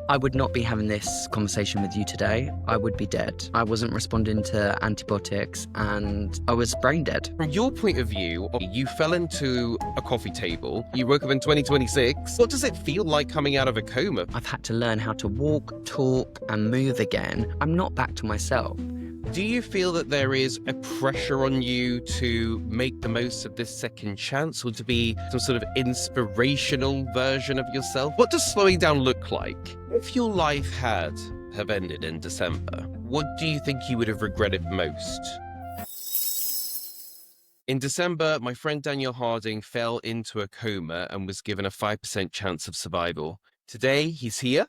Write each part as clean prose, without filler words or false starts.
I would not be having this conversation with you today. I would be dead. I wasn't responding to antibiotics and I was brain dead. From your point of view, you fell into a coffee table, you woke up in 2026. What does it feel like coming out of a coma? I've had to learn how to walk, talk, and move again. I'm not back to myself. Do you feel that there is a pressure on you to make the most of this second chance or to be some sort of inspirational version of yourself? What does slowing down look like? If your life had have ended in December, what do you think you would have regretted most? In December, my friend Daniel Harding fell into a coma and was given a 5% chance of survival. Today, he's here.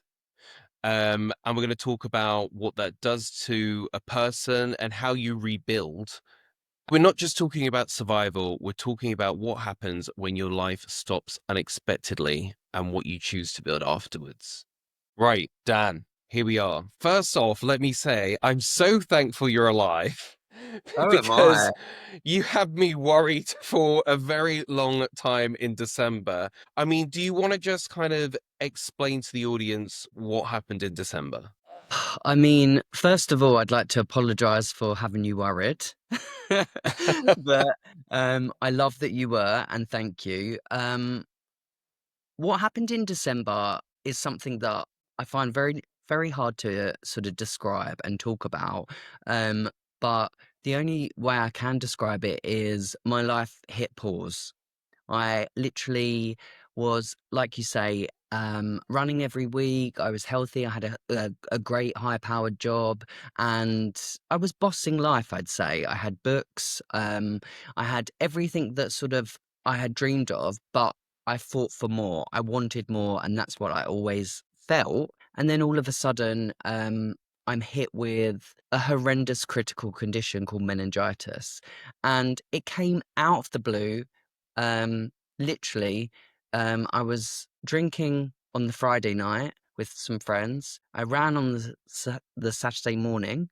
And we're going to talk about what that does to a person and how you rebuild. We're not just talking about survival, we're talking about what happens when your life stops unexpectedly and what you choose to build afterwards. Right, Dan, here we are. First off, let me say, I'm so thankful you're alive. Oh, am Because I? you had me worried for a very long time in December. I mean, do you want to just kind of explain to the audience what happened in December? I mean, first of all, I'd like to apologise for having you worried. But I love that you were, and thank you. What happened in December is something that I find very, very hard to sort of describe and talk about. But the only way I can describe it is my life hit pause. I literally was, like you say, running every week. I was healthy. I had a great high powered job and I was bossing life, I'd say. I had books. I had everything that sort of I had dreamed of, but I fought for more. I wanted more. And that's what I always felt. And then all of a sudden, I'm hit with a horrendous critical condition called meningitis. And it came out of the blue. Literally, I was drinking on the Friday night with some friends. I ran on the Saturday morning,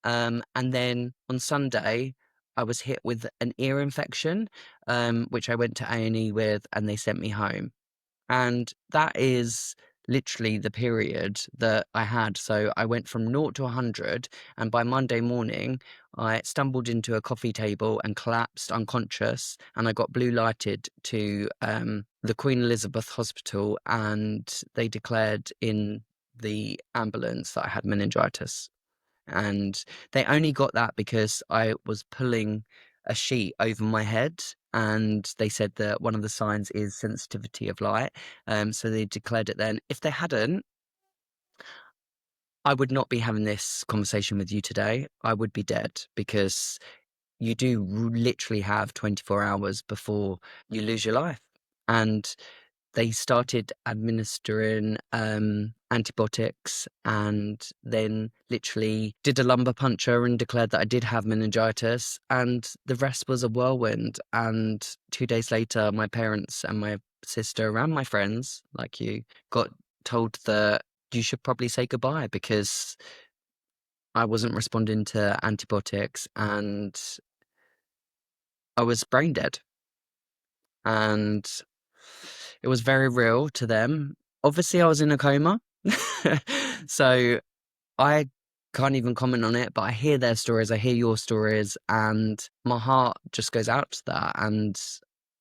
and then on Sunday, I was hit with an ear infection, which I went to A&E with, and they sent me home. And that is literally the period that I had. So I went from 0 to 100, and by Monday morning, I stumbled into a coffee table and collapsed unconscious, and I got blue lighted to the Queen Elizabeth Hospital, and they declared in the ambulance that I had meningitis. And they only got that because I was pulling a sheet over my head, and they said that one of the signs is sensitivity of light. So they declared it then. If they hadn't, I would not be having this conversation with you today. I would be dead because you do literally have 24 hours before you lose your life. And they started administering antibiotics and then literally did a lumbar puncture and declared that I did have meningitis, and the rest was a whirlwind. And 2 days later, my parents and my sister and my friends, like you, got told that you should probably say goodbye because I wasn't responding to antibiotics and I was brain dead. And it was very real to them. Obviously, I was in a coma. So I can't even comment on it, but I hear their stories, I hear your stories, and my heart just goes out to that. And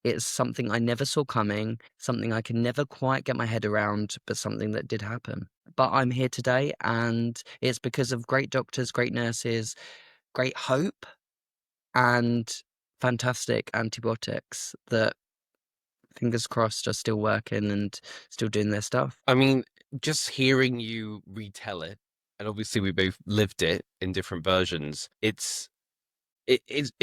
it's something I never saw coming, something I can never quite get my head around, but something that did happen. But I'm here today, and it's because of great doctors, great nurses, great hope, and fantastic antibiotics that, fingers crossed, are still working and still doing their stuff. I mean, just hearing you retell it, and obviously we both lived it in different versions, it's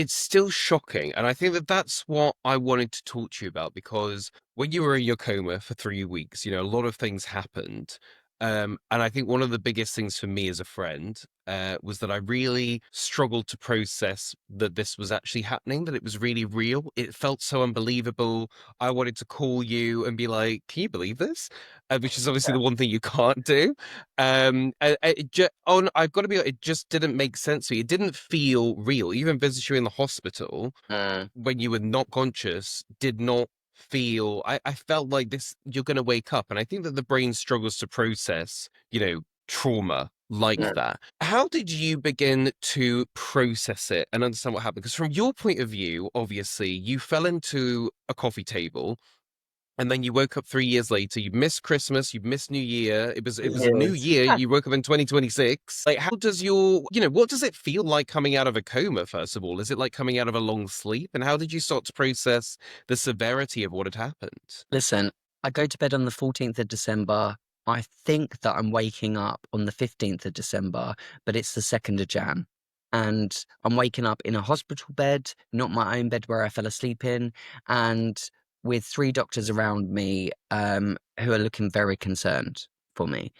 still shocking. And I think that that's what I wanted to talk to you about, because when you were in your coma for 3 weeks, a lot of things happened. And I think one of the biggest things for me as a friend was that I really struggled to process that this was actually happening, that it was really real. It felt so unbelievable. I wanted to call you and be like, can you believe this? Which is obviously the one thing you can't do. I've got to be honest, it just didn't make sense to me. It didn't feel real. Even visiting you in the hospital Mm. when you were not conscious did not I felt like this, you're going to wake up. And I think that the brain struggles to process, trauma like Mm. that. How did you begin to process it and understand what happened? Because from your point of view, obviously, you fell into a coffee table and then you woke up 3 years later. You missed Christmas. You missed New Year. It was a new Yes. year. You woke up in 2026. Like, how does what does it feel like coming out of a coma? First of all, is it like coming out of a long sleep? And how did you start to process the severity of what had happened? Listen, I go to bed on the 14th of December. I think that I'm waking up on the 15th of December, but it's the 2nd of Jan. And I'm waking up in a hospital bed, not my own bed where I fell asleep in, and with three doctors around me who are looking very concerned for me.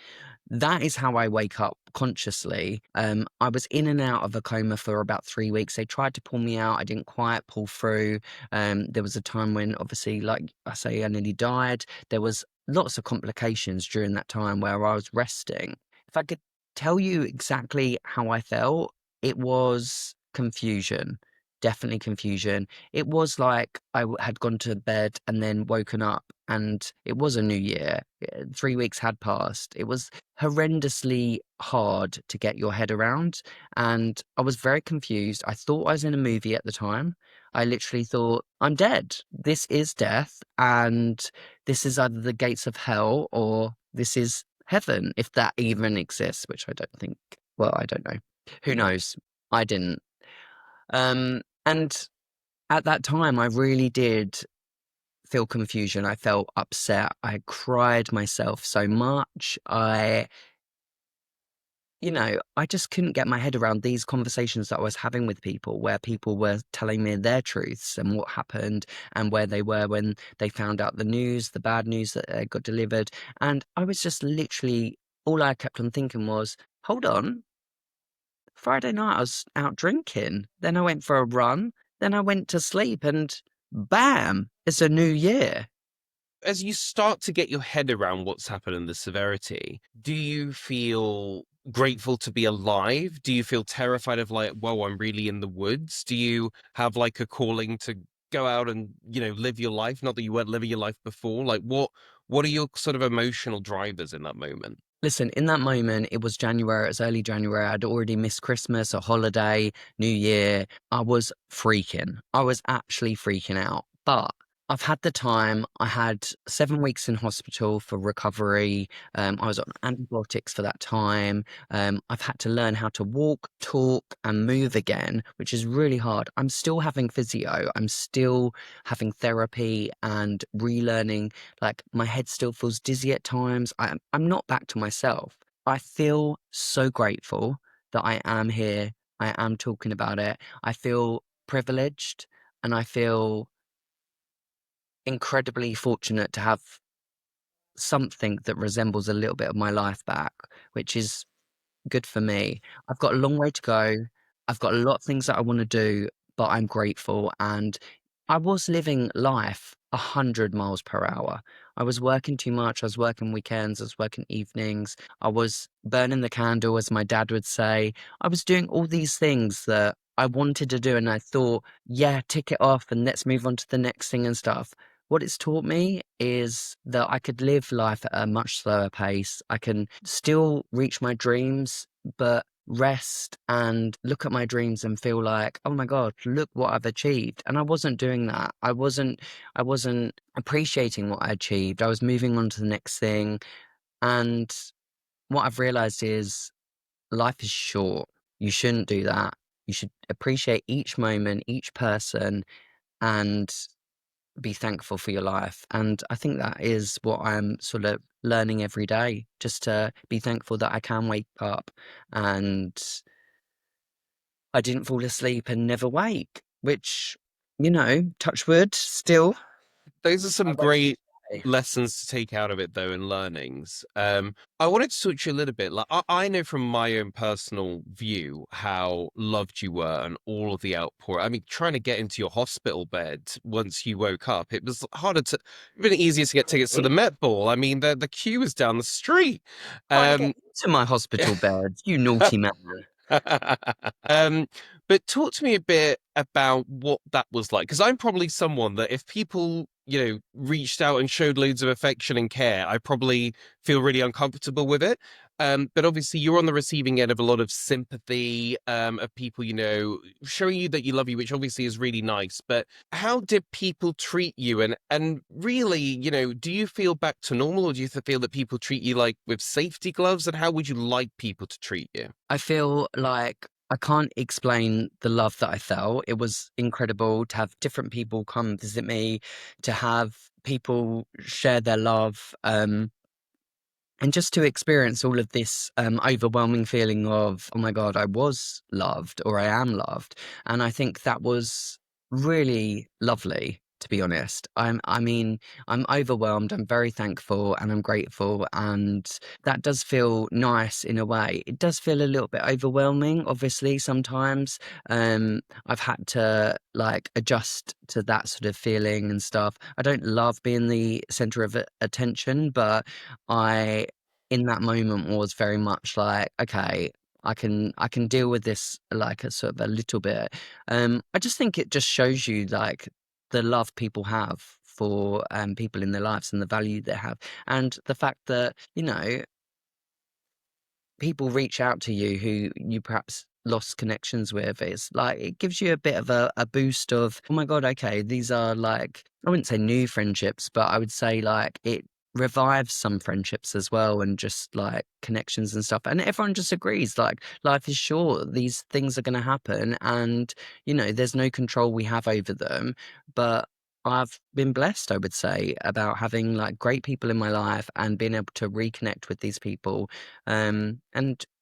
That is how I wake up consciously. I was in and out of a coma for about 3 weeks. They tried to pull me out. I didn't quite pull through. There was a time when, obviously, like I say, I nearly died. There was lots of complications during that time where I was resting. If I could tell you exactly how I felt, it was confusion. Definitely confusion. It was like had gone to bed and then woken up, and it was a new year. 3 weeks had passed. It was horrendously hard to get your head around, and I was very confused. I thought I was in a movie at the time. I literally thought, I'm dead. This is death, and this is either the gates of hell or this is heaven, if that even exists, which I don't think. Well, I don't know. Who knows? I didn't. And at that time, I really did feel confusion. I felt upset. I cried myself so much. I just couldn't get my head around these conversations that I was having with people, where people were telling me their truths and what happened and where they were when they found out the news, the bad news that they got delivered. And I was just literally, all I kept on thinking was, hold on, Friday night I was out drinking. Then I went for a run. Then I went to sleep and bam, it's a new year. As you start to get your head around what's happened and the severity, do you feel grateful to be alive? Do you feel terrified of like, whoa, I'm really in the woods? Do you have like a calling to go out and, live your life? Not that you weren't living your life before. Like what are your sort of emotional drivers in that moment? Listen, in that moment, it was January, it was early January. I'd already missed Christmas, a holiday, New Year. I was freaking. I was actually freaking out. But I've had the time. I had 7 weeks in hospital for recovery. I was on antibiotics for that time. I've had to learn how to walk, talk, and move again, which is really hard. I'm still having physio. I'm still having therapy and relearning. Like, my head still feels dizzy at times. I'm not back to myself. I feel so grateful that I am here. I am talking about it. I feel privileged, and I feel incredibly fortunate to have something that resembles a little bit of my life back, which is good for me. I've got a long way to go. I've got a lot of things that I want to do, but I'm grateful. And I was living life 100 miles per hour. I was working too much. I was working weekends. I was working evenings. I was burning the candle, as my dad would say. I was doing all these things that I wanted to do. And I thought, yeah, tick it off and let's move on to the next thing and stuff. What it's taught me is that I could live life at a much slower pace. I can still reach my dreams, but rest and look at my dreams and feel like, oh my God, look what I've achieved. And I wasn't doing that. I wasn't appreciating what I achieved. I was moving on to the next thing. And what I've realized is life is short. You shouldn't do that. You should appreciate each moment, each person, and be thankful for your life. And I think that is what I'm sort of learning every day, just to be thankful that I can wake up and I didn't fall asleep and never wake, which, touch wood, still, Those are I some wake great each day. lessons to take out of it, though, and learnings. I wanted to switch you a little bit. Like, I know from my own personal view how loved you were and all of the outpour. I mean, trying to get into your hospital bed once you woke up, it was harder to, been easier to get tickets to the Met Ball. I mean, the queue was down the street. Trying to get Um, into my hospital bed, you naughty man. um, but talk to me a bit about what that was like, because I'm probably someone that if people reached out and showed loads of affection and care, I probably feel really uncomfortable with it. But obviously, you're on the receiving end of a lot of sympathy, of people, showing you that you love you, which obviously is really nice. But how did people treat you? And really, do you feel back to normal, or do you feel that people treat you like with safety gloves? And how would you like people to treat you? I feel like I can't explain the love that I felt. It was incredible to have different people come visit me, to have people share their love. And just to experience all of this overwhelming feeling of, oh my God, I was loved or I am loved. And I think that was really lovely, to be honest. I mean, I'm overwhelmed. I'm very thankful and I'm grateful. And that does feel nice in a way. It does feel a little bit overwhelming, obviously, sometimes. I've had to like adjust to that sort of feeling and stuff. I don't love being the center of attention, but I in that moment was very much like, okay, I can deal with this like a sort of a little bit. I just think it just shows you like the love people have for people in their lives and the value they have, and the fact that people reach out to you who you perhaps lost connections with. It's like it gives you a bit of a boost of, oh my God, okay, these are like, I wouldn't say new friendships, but I would say like it revives some friendships as well and just like connections and stuff. And everyone just agrees like life is short, these things are going to happen, and there's no control we have over them. But I've been blessed, I would say, about having like great people in my life and being able to reconnect with these people, and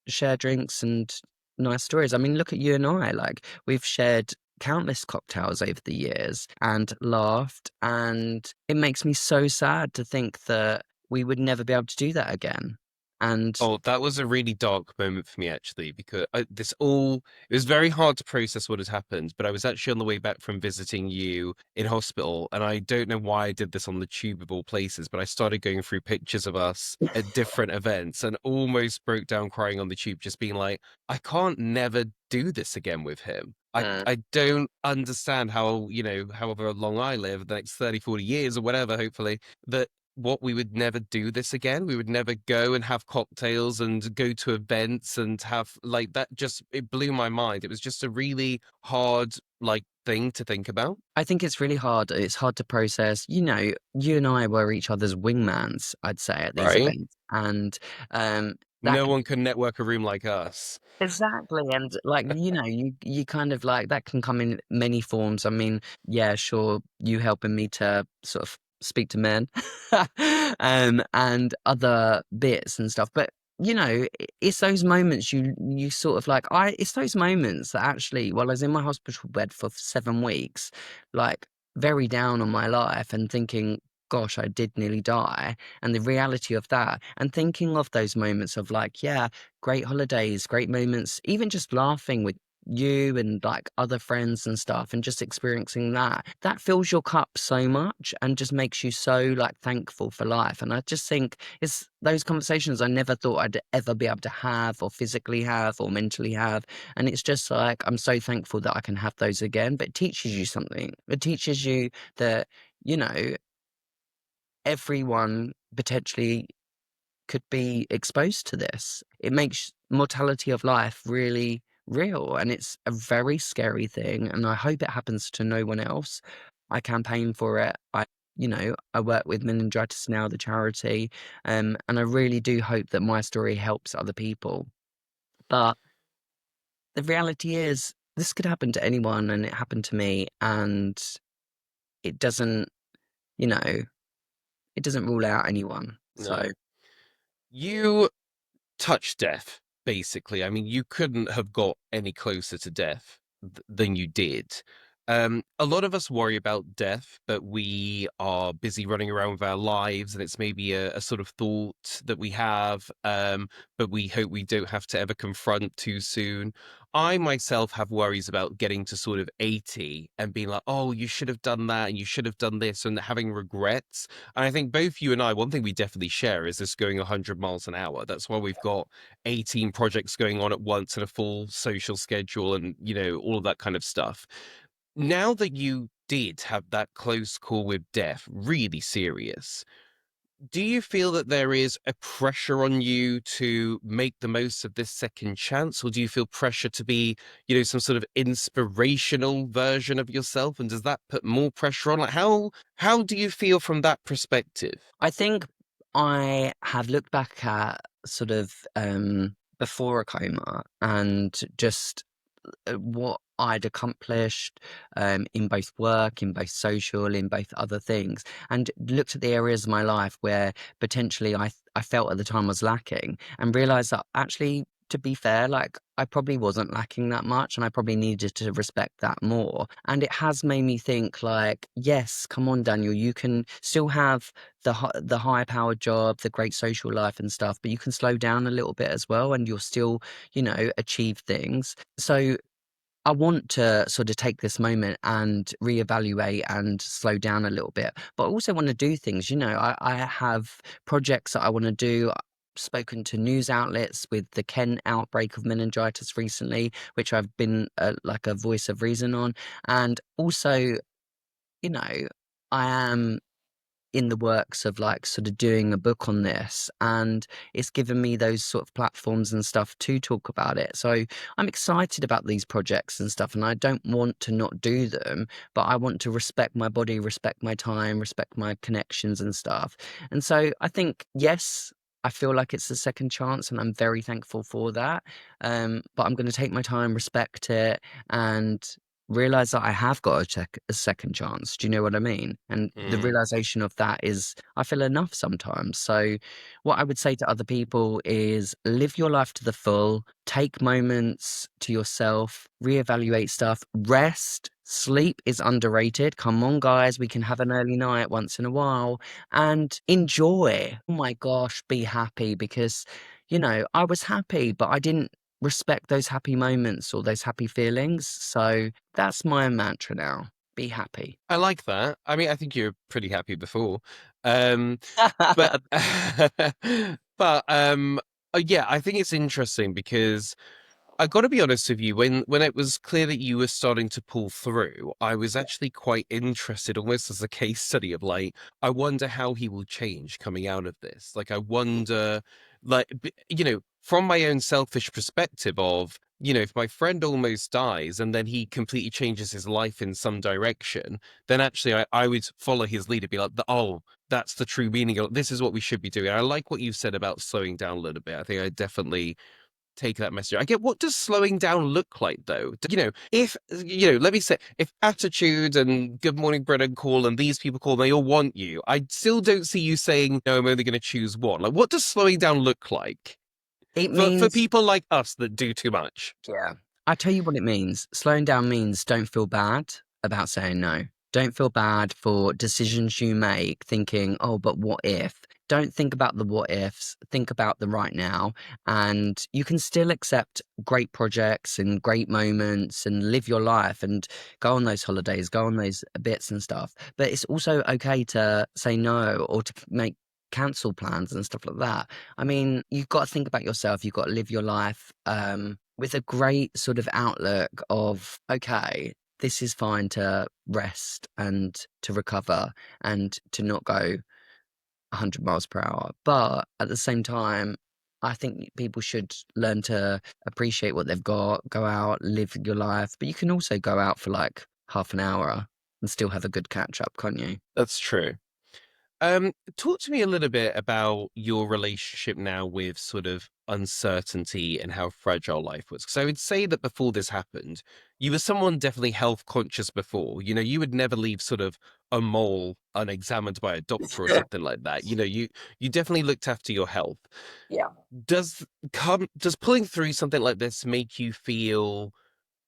share drinks and nice stories. I mean, look at you and I, like we've shared countless cocktails over the years and laughed, and it makes me so sad to think that we would never be able to do that again. And Oh, that was a really dark moment for me, actually, because it was very hard to process what had happened. But I was actually on the way back from visiting you in hospital, and I don't know why I did this on the tube of all places, but I started going through pictures of us at different events and almost broke down crying on the tube, just being like, I can't never do this again with him. Mm. I don't understand how, however long I live, the next 30, 40 years or whatever, hopefully, that what we would never do this again. We would never go and have cocktails and go to events and have like that. Just it blew my mind. It was just a really hard like thing to think about. I think it's really hard. It's hard to process. You and I were each other's wingmans, I'd say, at these Right. events. And that No one can network a room like us. exactly, and, like, you kind of like that can come in many forms. I mean, yeah, sure, you helping me to sort of speak to men, and other bits and stuff, but, it's those moments you sort of like it's those moments that actually while I was in my hospital bed for 7 weeks, like, very down on my life and thinking, "Gosh, I did nearly die," and the reality of that, and thinking of those moments of like, yeah, great holidays, great moments, even just laughing with you and like other friends and stuff and just experiencing that. That fills your cup so much and just makes you so like thankful for life. And I just think it's those conversations I never thought I'd ever be able to have or physically have or mentally have. And it's just like I'm so thankful that I can have those again. But it teaches you something. It teaches you that, you know, everyone potentially could be exposed to this. It makes mortality of life really real, and it's a very scary thing, and I hope it happens to no one else. I campaign for it. I work with Meningitis Now, the charity, and I really do hope that my story helps other people. But the reality is, this could happen to anyone, and it happened to me, and it doesn't, you know, it doesn't rule out anyone. So No. You touch death, basically. I mean, you couldn't have got any closer to death than you did. A lot of us worry about death, but we are busy running around with our lives, and it's maybe a sort of thought that we have, but we hope we don't have to ever confront too soon. I myself have worries about getting to sort of 80 and being like, oh, you should have done that and you should have done this, and having regrets. And I think both you and I, one thing we definitely share is this going 100 miles an hour. That's why we've got 18 projects going on at once and a full social schedule and, all of that kind of stuff. Now that you did have that close call with death, really serious, do you feel that there is a pressure on you to make the most of this second chance, or do you feel pressure to be, some sort of inspirational version of yourself? And does that put more pressure on? Like, how do you feel from that perspective? I think I have looked back at sort of before a coma and just what I'd accomplished in both work, in both social, in both other things, and looked at the areas of my life where potentially I felt at the time was lacking, and realized that actually, to be fair, like I probably wasn't lacking that much, and I probably needed to respect that more. And it has made me think, like, yes, come on, Daniel, you can still have the high powered job, the great social life and stuff, but you can slow down a little bit as well, and you'll still, achieve things. So I want to sort of take this moment and reevaluate and slow down a little bit, but I also want to do things. I have projects that I want to do. I've spoken to news outlets with the Kent outbreak of meningitis recently, which I've been like a voice of reason on. And also, you know, I am in the works of like sort of doing a book on this, and it's given me those sort of platforms and stuff to talk about it. So I'm excited about these projects and stuff, and I don't want to not do them, but I want to respect my body, respect my time, respect my connections and stuff. And so I think, yes, I feel like it's a second chance, and I'm very thankful for that. But I'm going to take my time, respect it, and realize that I have got a second chance. Do you know what I mean? And the Mm. realization of that is, I feel enough sometimes. So, what I would say to other people is live your life to the full, take moments to yourself, reevaluate stuff, rest. Sleep is underrated. Come on, guys, we can have an early night once in a while and enjoy. Oh my gosh, be happy because, I was happy, but I didn't respect those happy moments or those happy feelings. So that's my mantra now. Be happy. I like that. I mean, I think you're pretty happy before. Um, but but yeah, I think it's interesting because I got to be honest with you. When it was clear that you were starting to pull through, I was actually quite interested, almost as a case study of like, I wonder how he will change coming out of this. Like, I wonder, like, from my own selfish perspective of, if my friend almost dies and then he completely changes his life in some direction, then actually I would follow his lead and be like, oh, that's the true meaning of this is what we should be doing. I like what you've said about slowing down a little bit. I think I definitely take that message. I get what does slowing down look like though? If let me say if attitude and good morning Brennan call and these people call, they all want you. I still don't see you saying no, I'm only going to choose one. Like what does slowing down look like It for means, people like us that do too much? yeah. I tell you what it means. Slowing down means don't feel bad about saying no. Don't feel bad for decisions you make thinking, oh, but what if? Don't think about the what ifs. Think about the right now. And you can still accept great projects and great moments and live your life and go on those holidays, go on those bits and stuff. But it's also okay to say no or to make cancel plans and stuff like that. I mean, you've got to think about yourself. You've got to live your life with a great sort of outlook of, okay, this is fine to rest and to recover and to not go 100 miles per hour. But at the same time, I think people should learn to appreciate what they've got, go out, live your life. But you can also go out for like half an hour and still have a good catch up, can't you? That's true. Talk to me a little bit about your relationship now with sort of uncertainty and how fragile life was. Because I would say that before this happened, you were someone definitely health conscious before. You would never leave sort of a mole unexamined by a doctor or something like that. You definitely looked after your health. Yeah. Does pulling through something like this make you feel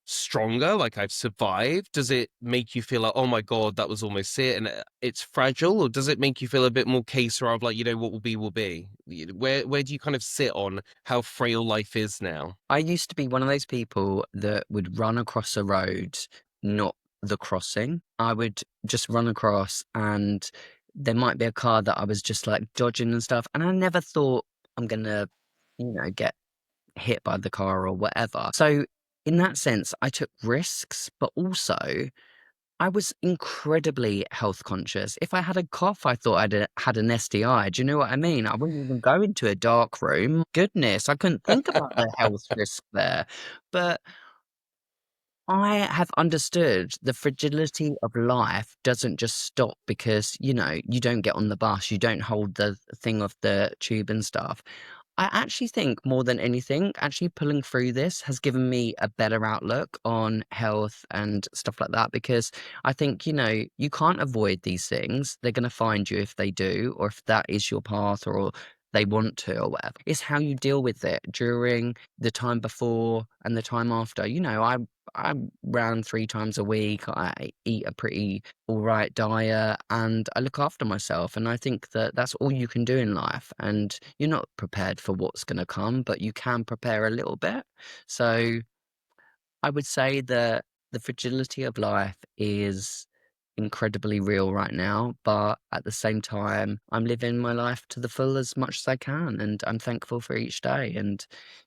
stronger, like I've survived? Does it make you feel like, oh my God, that was almost it and it's fragile? Or does it make you feel a bit more case of like, what will be, will be? Where do you kind of sit on how frail life is now? I used to be one of those people that would run across a road, not the crossing. I would just run across and there might be a car that I was just like dodging and stuff. And I never thought I'm going to, get hit by the car or whatever. So in that sense, I took risks, but also I was incredibly health conscious. If I had a cough, I thought had an STI. Do you know what I mean? I wouldn't even go into a dark room. Goodness, I couldn't think about the health risk there. But I have understood the fragility of life doesn't just stop because, you don't get on the bus, you don't hold the thing of the tube and stuff. I actually think more than anything, actually pulling through this has given me a better outlook on health and stuff like that because I think, you can't avoid these things. They're going to find you if they do, or if that is your path or they want to or whatever. It's how you deal with it during the time before and the time after. I ran 3 times a week. I eat a pretty all right diet and I look after myself. And I think that that's all you can do in life. And you're not prepared for what's going to come, but you can prepare a little bit. So I would say that the fragility of life is incredibly real right now, but at the same time, I'm living my life to the full as much as I can, and I'm thankful for each day. And,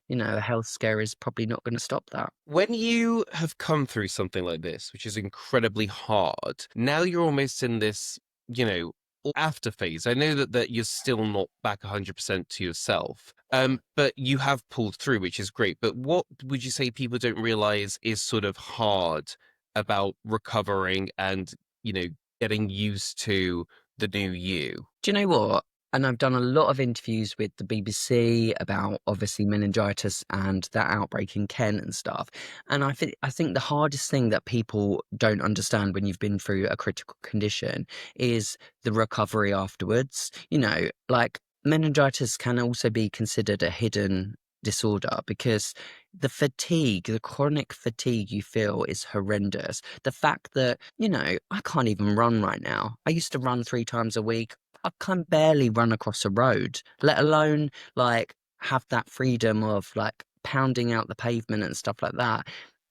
a health scare is probably not going to stop that. When you have come through something like this, which is incredibly hard, now you're almost in this, you know, after phase. I know that you're still not back 100% to yourself, but you have pulled through, which is great. But what would you say people don't realize is sort of hard about recovering and, you know, getting used to the new you? Do you know what? And I've done a lot of interviews with the BBC about obviously meningitis and that outbreak in Kent and stuff. And I think the hardest thing that people don't understand when you've been through a critical condition is the recovery afterwards. Like meningitis can also be considered a hidden disorder because the fatigue, the chronic fatigue you feel is horrendous. The fact that, I can't even run right now. I used to run 3 times a week. I can barely run across a road, let alone like have that freedom of like pounding out the pavement and stuff like that.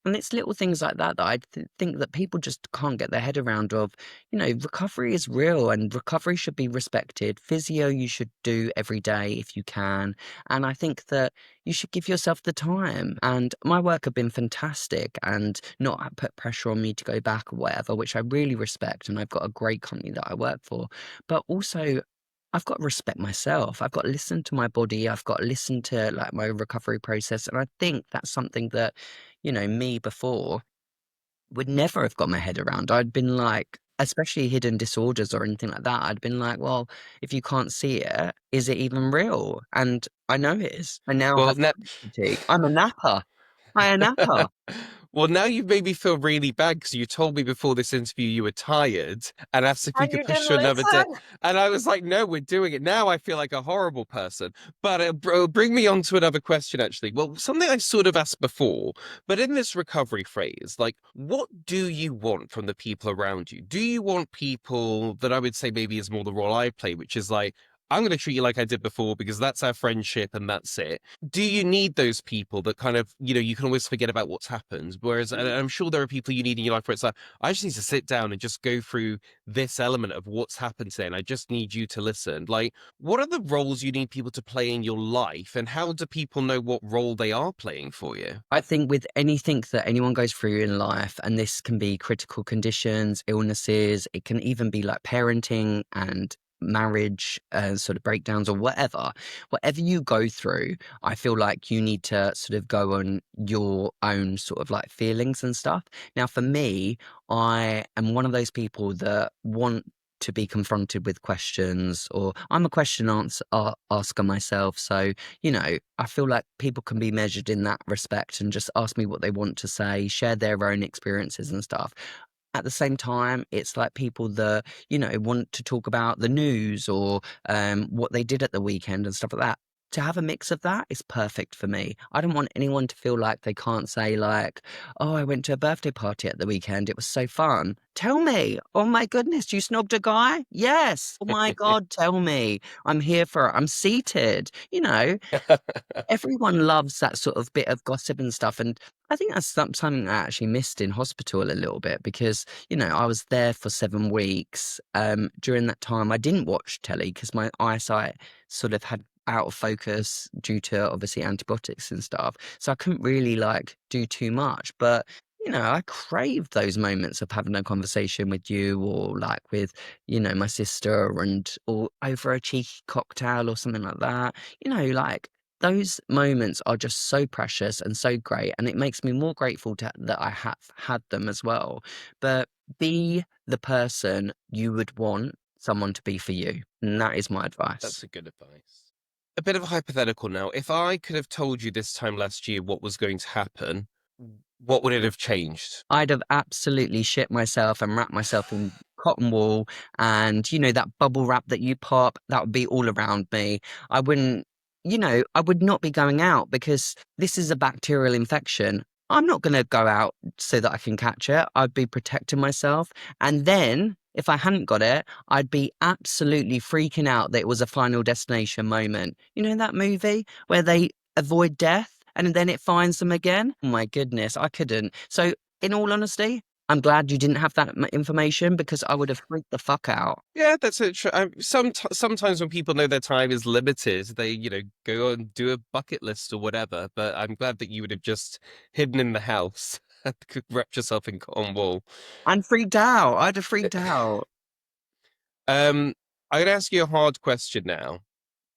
And it's little things like that that think that people just can't get their head around of, recovery is real and recovery should be respected. Physio you should do every day if you can. And I think that you should give yourself the time. And my work have been fantastic and not put pressure on me to go back or whatever, which I really respect. And I've got a great company that I work for. But also, I've got to respect myself. I've got to listen to my body. I've got to listen to like my recovery process. And I think that's something that, me before would never have got my head around. I'd been like, especially hidden disorders or anything like that, I'd been like, well, if you can't see it, is it even real? And I know it is. I now Well, have now, chronic fatigue. I'm a napper. I'm a napper. well, now you've made me feel really bad because you told me before this interview you were tired and asked if we And could you push didn't to another day. listen. And I was like, no, we're doing it. Now I feel like a horrible person. But it'll bring me on to another question, actually. Well, something I sort of asked before, but in this recovery phase, like, what do you want from the people around you? Do you want people that I would say maybe is more the role I play, which is like, I'm going to treat you like I did before because that's our friendship and that's it. Do you need those people that kind of, you can always forget about what's happened? Whereas, and I'm sure there are people you need in your life where it's like, I just need to sit down and just go through this element of what's happened today. And I just need you to listen. Like, what are the roles you need people to play in your life? And how do people know what role they are playing for you? I think with anything that anyone goes through in life, and this can be critical conditions, illnesses, it can even be like parenting and marriage, sort of breakdowns or whatever you go through, I feel like you need to sort of go on your own sort of like feelings and stuff. Now, for me, I am one of those people that want to be confronted with questions, or I'm a asker myself. So, I feel like people can be measured in that respect and just ask me what they want to say, share their own experiences and stuff. At the same time, it's like people that, want to talk about the news or what they did at the weekend and stuff like that. To have a mix of that is perfect for me. I don't want anyone to feel like they can't say like, oh, I went to a birthday party at the weekend. It was so fun. Tell me. Oh my goodness, you snogged a guy? Yes. Oh my God, tell me. I'm here for it. I'm seated. Everyone loves that sort of bit of gossip and stuff. And I think that's something I actually missed in hospital a little bit because, I was there for 7 weeks. During that time, I didn't watch telly because my eyesight sort of had out of focus due to obviously antibiotics and stuff. So I couldn't really like do too much. But I crave those moments of having a conversation with you or like with, my sister and or over a cheeky cocktail or something like that. Like those moments are just so precious and so great. And it makes me more grateful that I have had them as well. But be the person you would want someone to be for you. And that is my advice. That's a good advice. A bit of a hypothetical now. If I could have told you this time last year what was going to happen, what would it have changed? I'd have absolutely shit myself and wrapped myself in cotton wool and, that bubble wrap that you pop, that would be all around me. I wouldn't, I would not be going out because this is a bacterial infection. I'm not going to go out so that I can catch it. I'd be protecting myself. And then if I hadn't got it, I'd be absolutely freaking out that it was a Final Destination moment. You know that movie where they avoid death and then it finds them again? Oh my goodness, I couldn't. So, in all honesty, I'm glad you didn't have that information because I would have freaked the fuck out. Yeah, that's it. Sometimes when people know their time is limited, they, go and do a bucket list or whatever. But I'm glad that you would have just hidden in the house and wrapped yourself in cotton wool. I'm freaked out. I'd have freaked out. Um, I'm gonna ask you a hard question now.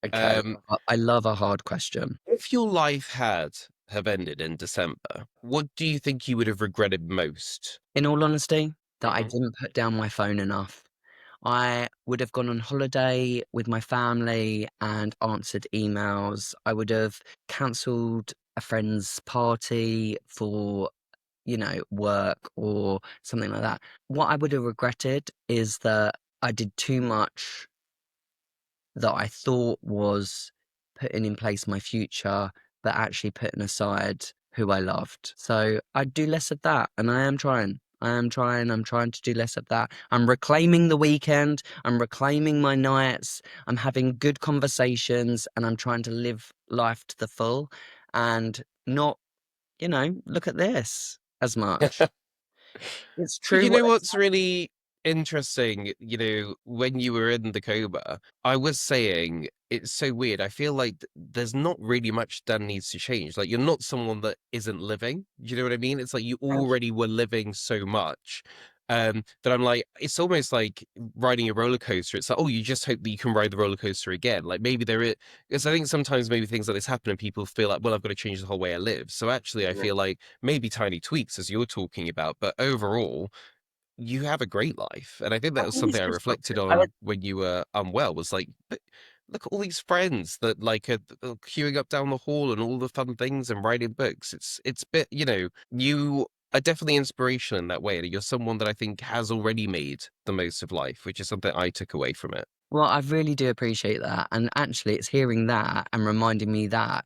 Okay, Um, I love a hard question. if your life had have ended in December, what do you think you would have regretted most? In all honesty, that I Hmm. didn't put down my phone enough. I would have gone on holiday with my family and answered emails. I would have cancelled a friend's party for work or something like that. What I would have regretted is that I did too much that I thought was putting in place my future, but actually putting aside who I loved. So I'd do less of that, and I am trying. I am trying. I'm trying to do less of that. I'm reclaiming the weekend. I'm reclaiming my nights. I'm having good conversations, and I'm trying to live life to the full and not, look at this as much. It's But true you what know they what's say. really interesting? When you were in the coma, I was saying it's so weird. I feel like there's not really much that needs to change. Like you're not someone that isn't living. Do you know what I mean? It's like you already were living so much. That I'm like, it's almost like riding a roller coaster. It's like, oh, you just hope that you can ride the roller coaster again. Like maybe there is, because I think sometimes maybe things like this happen and people feel like, well, I've got to change the whole way I live. So actually, I Yeah. feel like maybe tiny tweaks as you're talking about, but overall you have a great life. And I think I that was think it's something I just got reflected to, I, on when you were unwell, was like, look at all these friends that like are queuing up down the hall and all the fun things and writing books. It's bit, you are definitely inspirational in that way. And you're someone that I think has already made the most of life, which is something I took away from it. well, I really do appreciate that. And actually, it's hearing that and reminding me that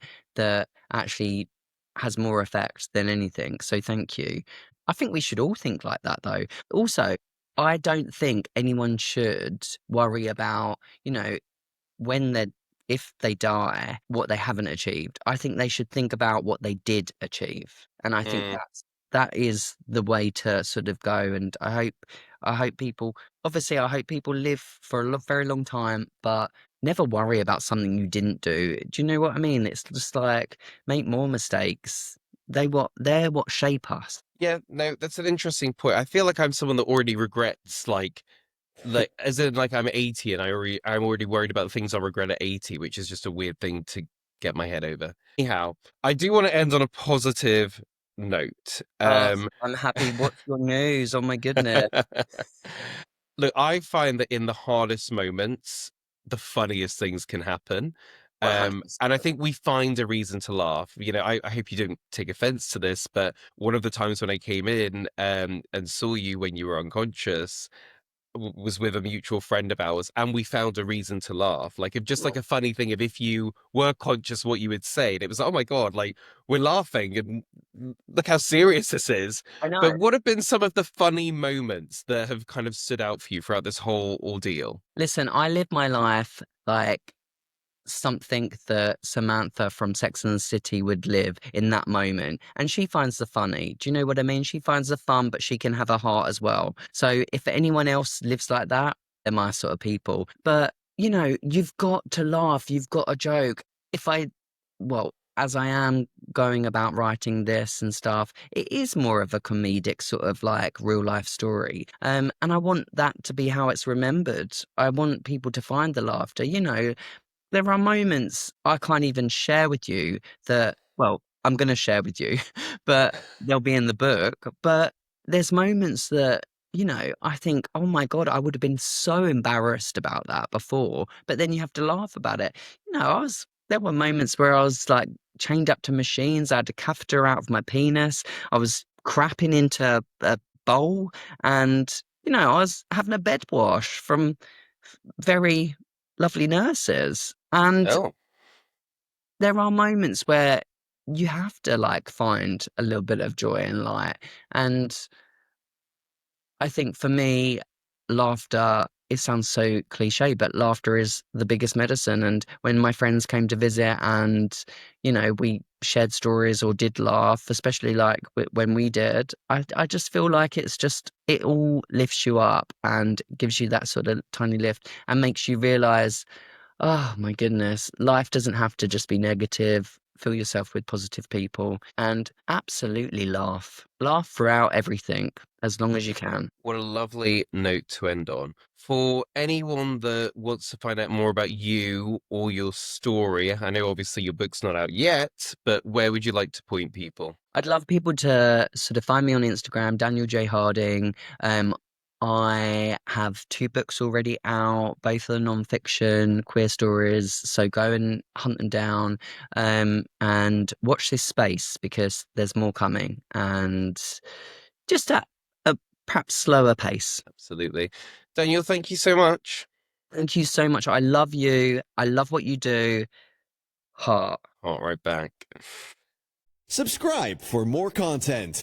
actually has more effect than anything. So thank you. I think we should all think like that, though. Also, I don't think anyone should worry about, when they if they die, what they haven't achieved. I think they should think about what they did achieve. And I think Mm. that is the way to sort of go. And I hope people obviously I hope people live for a very long time, but never worry about something you didn't do. Do you know what I mean? It's just like make more mistakes. They're what shape us. Yeah, no, that's an interesting point. I feel like I'm someone that already regrets like as in like I'm 80 and I'm already worried about the things I'll regret at 80, which is just a weird thing to get my head over. Anyhow, I do want to end on a positive note. Oh, I'm happy. What's your news? Oh my goodness. Look, I find that in the hardest moments, the funniest things can happen. And I 100%. think we find a reason to laugh. I hope you don't take offense to this, but one of the times when I came in and saw you when you were unconscious, was with a mutual friend of ours, and we found a reason to laugh. Like, if just like a funny thing of if you were conscious, what you would say. And it was like, oh my God, like we're laughing and look how serious this is. I know. But what have been some of the funny moments that have kind of stood out for you throughout this whole ordeal? Listen, I live my life like something that Samantha from Sex and the City would live in that moment. And she finds the funny. Do you know what I mean? She finds the fun, but she can have a heart as well. So if anyone else lives like that, they're my sort of people. But, you've got to laugh. You've got a joke. If I, well, as I am going about writing this and stuff, it is more of a comedic sort of like real life story. And I want that to be how it's remembered. I want people to find the laughter. You know, there are moments I can't even share with you that, well, I'm going to share with you, but they'll be in the book. But there's moments that, you know, I think, oh my God, I would have been so embarrassed about that before. But then you have to laugh about it. You know, there were moments where I was like chained up to machines. I had a catheter out of my penis. I was crapping into a bowl and, you know, I was having a bed wash from very lovely nurses. And Oh, there are moments where you have to like find a little bit of joy and light. And I think for me, laughter, it sounds so cliche, but laughter is the biggest medicine. And when my friends came to visit and, you know, we shared stories or did laugh, especially like when we did, I just feel like it's just, it all lifts you up and gives you that sort of tiny lift and makes you realize, oh my goodness, life doesn't have to just be negative. Fill yourself with positive people and absolutely laugh. Laugh throughout everything as long as you can. what a lovely note to end on. For anyone that wants to find out more about you or your story, I know obviously your book's not out yet, but where would you like to point people? I'd love people to sort of find me on Instagram, Daniel J. Harding. Um, I have two books already out, both are non-fiction, queer stories. So go and hunt them down, and watch this space because there's more coming, and just at a perhaps slower pace. Absolutely. Daniel, thank you so much. Thank you so much. I love you. I love what you do. Heart. All right, back. Subscribe for more content.